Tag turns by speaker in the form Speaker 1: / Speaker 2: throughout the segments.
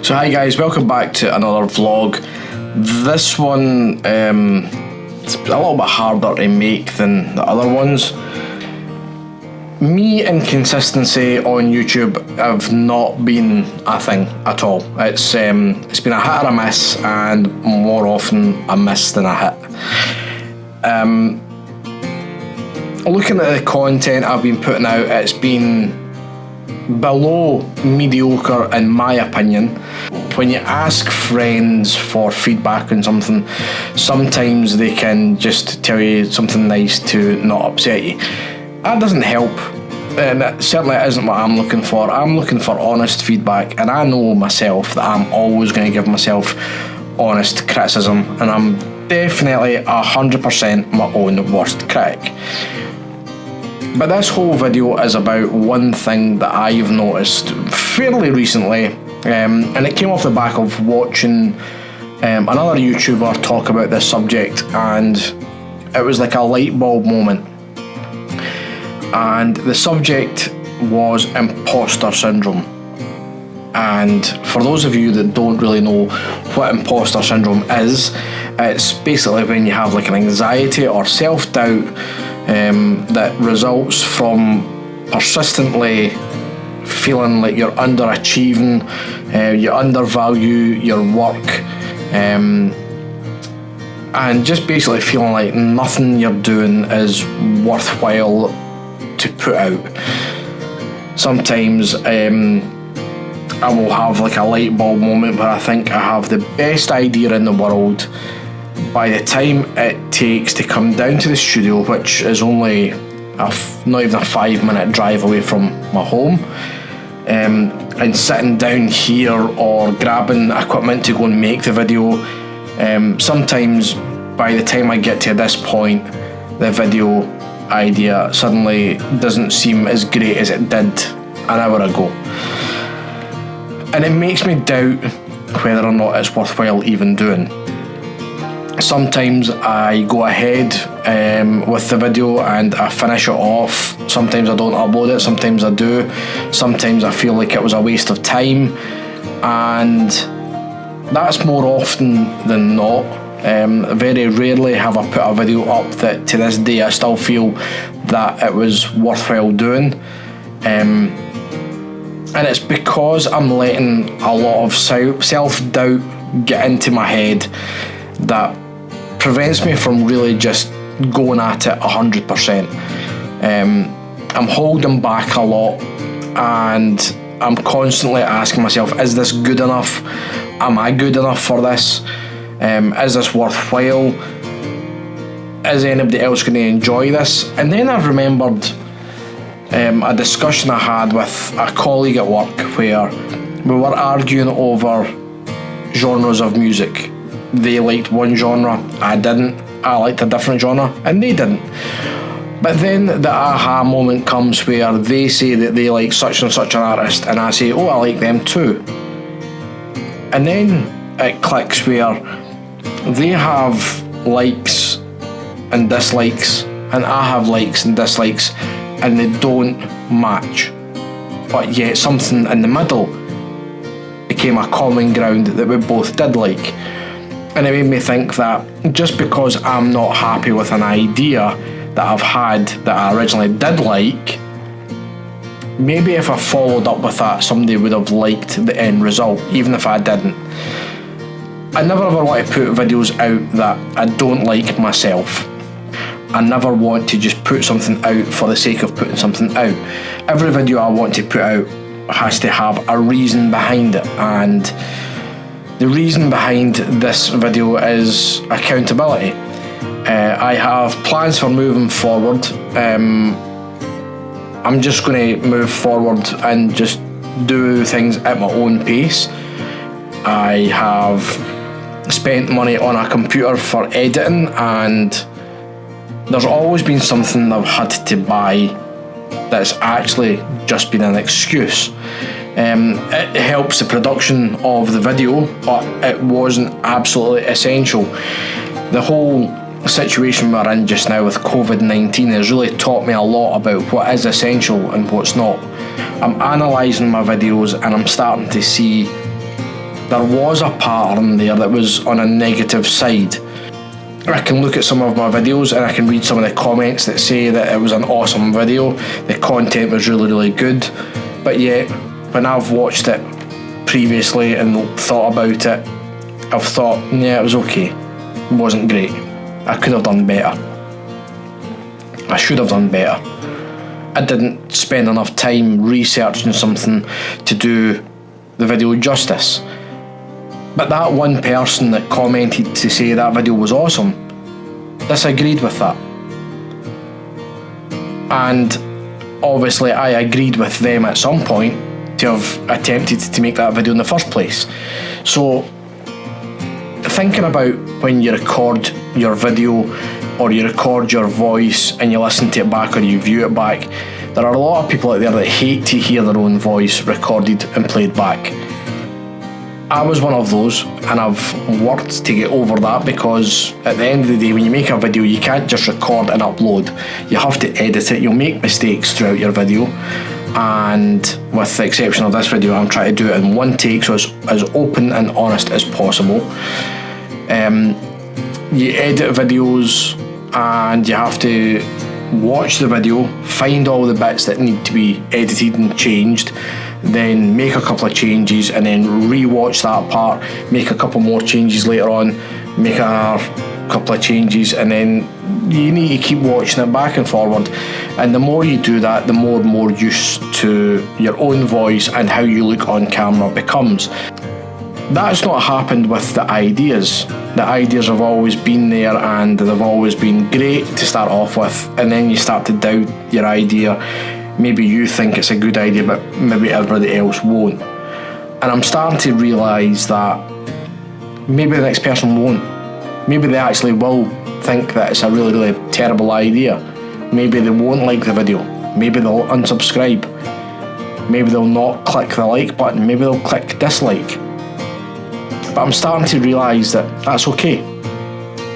Speaker 1: So hi guys, welcome back to another vlog. This one, it's a little bit harder to make than the other ones. Me and consistency on YouTube have not been a thing at all. It's been a hit or a miss, and more often a miss than a hit. Looking at the content I've been putting out, it's been below mediocre in my opinion. When you ask friends for feedback on something, sometimes they can just tell you something nice to not upset you. That doesn't help, and it certainly isn't what I'm looking for. I'm looking for honest feedback, and I know myself that I'm always going to give myself honest criticism, and I'm definitely 100% my own worst critic. But this whole video is about one thing that I've noticed fairly recently, and it came off the back of watching another YouTuber talk about this subject, and it was like a light bulb moment. And the subject was impostor syndrome. And for those of you that don't really know what impostor syndrome is, it's basically when you have like an anxiety or self-doubt that results from persistently feeling like you're underachieving, you undervalue your work, and just basically feeling like nothing you're doing is worthwhile to put out. Sometimes I will have like a light bulb moment where I think I have the best idea in the world. By the time it takes to come down to the studio, which is only not even a 5-minute drive away from my home, and sitting down here or grabbing equipment to go and make the video, sometimes by the time I get to this point, the video idea suddenly doesn't seem as great as it did an hour ago. And it makes me doubt whether or not it's worthwhile even doing. Sometimes I go ahead with the video and I finish it off. Sometimes I don't upload it, sometimes I do. Sometimes I feel like it was a waste of time, and that's more often than not. Very rarely have I put a video up that to this day I still feel that it was worthwhile doing. And it's because I'm letting a lot of self-doubt get into my head that prevents me from really just going at it 100%. I'm holding back a lot, and I'm constantly asking myself, is this good enough? Am I good enough for this? Is this worthwhile? Is anybody else going to enjoy this? And then I've remembered a discussion I had with a colleague at work where we were arguing over genres of music. They liked one genre, I didn't. I liked a different genre, and they didn't. But then the aha moment comes where they say that they like such and such an artist, and I say, oh, I like them too. And then it clicks where they have likes and dislikes, and I have likes and dislikes, and they don't match. But yet something in the middle became a common ground that we both did like. And it made me think that just because I'm not happy with an idea that I've had that I originally did like, maybe if I followed up with that, somebody would have liked the end result, even if I didn't. I never ever want to put videos out that I don't like myself. I never want to just put something out for the sake of putting something out. Every video I want to put out has to have a reason behind it, and the reason behind this video is accountability. I have plans for moving forward. I'm just going to move forward and just do things at my own pace. I have spent money on a computer for editing, and there's always been something I've had to buy that's actually just been an excuse. It helps the production of the video, but it wasn't absolutely essential. The whole situation we're in just now with COVID-19 has really taught me a lot about what is essential and what's not. I'm analysing my videos and I'm starting to see there was a pattern there that was on a negative side. I can look at some of my videos and I can read some of the comments that say that it was an awesome video, the content was really, really good, but yet when I've watched it previously and thought about it, I've thought, yeah, it was okay, it wasn't great, I could have done better, I should have done better, I didn't spend enough time researching something to do the video justice. But that one person that commented to say that video was awesome disagreed with that. And obviously I agreed with them at some point to have attempted to make that video in the first place. So thinking about when you record your video or you record your voice and you listen to it back or you view it back, there are a lot of people out there that hate to hear their own voice recorded and played back. I was one of those, and I've worked to get over that, because at the end of the day, when you make a video, you can't just record and upload. You have to edit it. You'll make mistakes throughout your video, and with the exception of this video, I'm trying to do it in one take, so it's as open and honest as possible. You edit videos and you have to watch the video, find all the bits that need to be edited and changed, then make a couple of changes, and then re-watch that part, make a couple more changes later on, make a couple of changes, and then you need to keep watching it back and forward. And the more you do that, the more used to your own voice and how you look on camera becomes. That's not happened with the ideas. The ideas have always been there and they've always been great to start off with, and then you start to doubt your idea. Maybe you think it's a good idea, but maybe everybody else won't. And I'm starting to realise that maybe the next person won't. Maybe they actually will think that it's a really, really terrible idea. Maybe they won't like the video. Maybe they'll unsubscribe. Maybe they'll not click the like button. Maybe they'll click dislike. But I'm starting to realise that that's okay,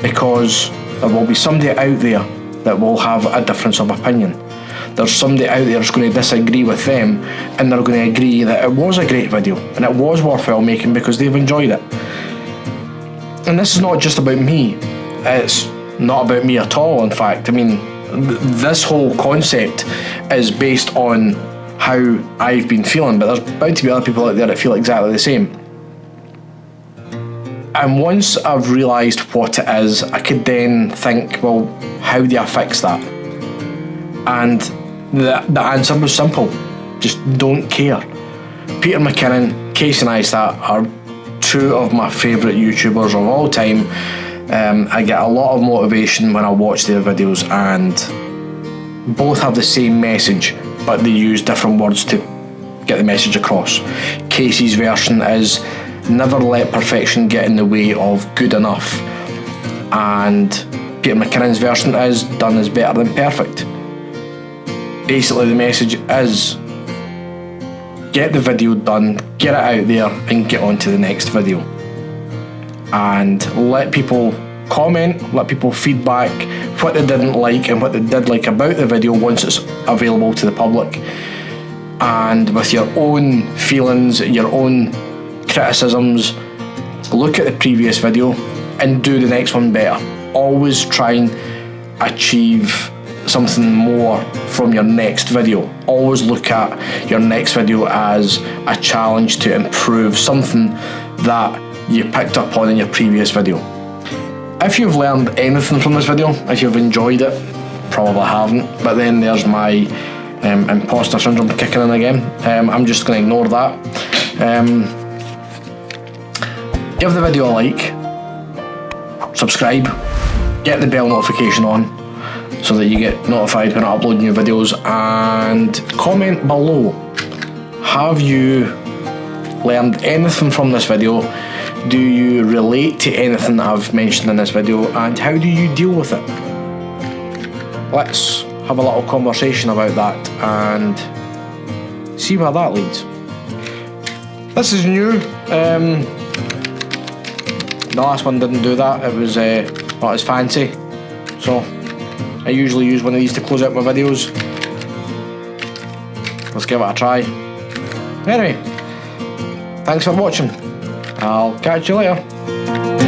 Speaker 1: because there will be somebody out there that will have a difference of opinion. There's somebody out there that's going to disagree with them, and they're going to agree that it was a great video and it was worthwhile making because they've enjoyed it. And this is not just about me. It's not about me at all, in fact. I mean, this whole concept is based on how I've been feeling, but there's bound to be other people out there that feel exactly the same. And once I've realised what it is, I could then think, well, how do I fix that? And the answer was simple. Just don't care. Peter McKinnon, Casey Neistat are two of my favourite YouTubers of all time. I get a lot of motivation when I watch their videos, and both have the same message, but they use different words to get the message across. Casey's version is never let perfection get in the way of good enough, and Peter McKinnon's version is done is better than perfect. Basically the message is get the video done, get it out there, and get on to the next video. And let people comment, let people feedback what they didn't like and what they did like about the video once it's available to the public. And with your own feelings, your own criticisms, look at the previous video and do the next one better. Always try and achieve something more from your next video. Always look at your next video as a challenge to improve something that you picked up on in your previous video. If you've learned anything from this video, if you've enjoyed it, probably haven't, but then there's my imposter syndrome kicking in again. I'm just going to ignore that. Give the video a like, subscribe, get the bell notification on so that you get notified when I upload new videos, and comment below. Have you learned anything from this video? Do you relate to anything that I've mentioned in this video, and how do you deal with it? Let's have a little conversation about that and see where that leads. This is new. The last one didn't do that. It was not as fancy, so I usually use one of these to close out my videos. Let's give it a try. Anyway, thanks for watching. I'll catch you later.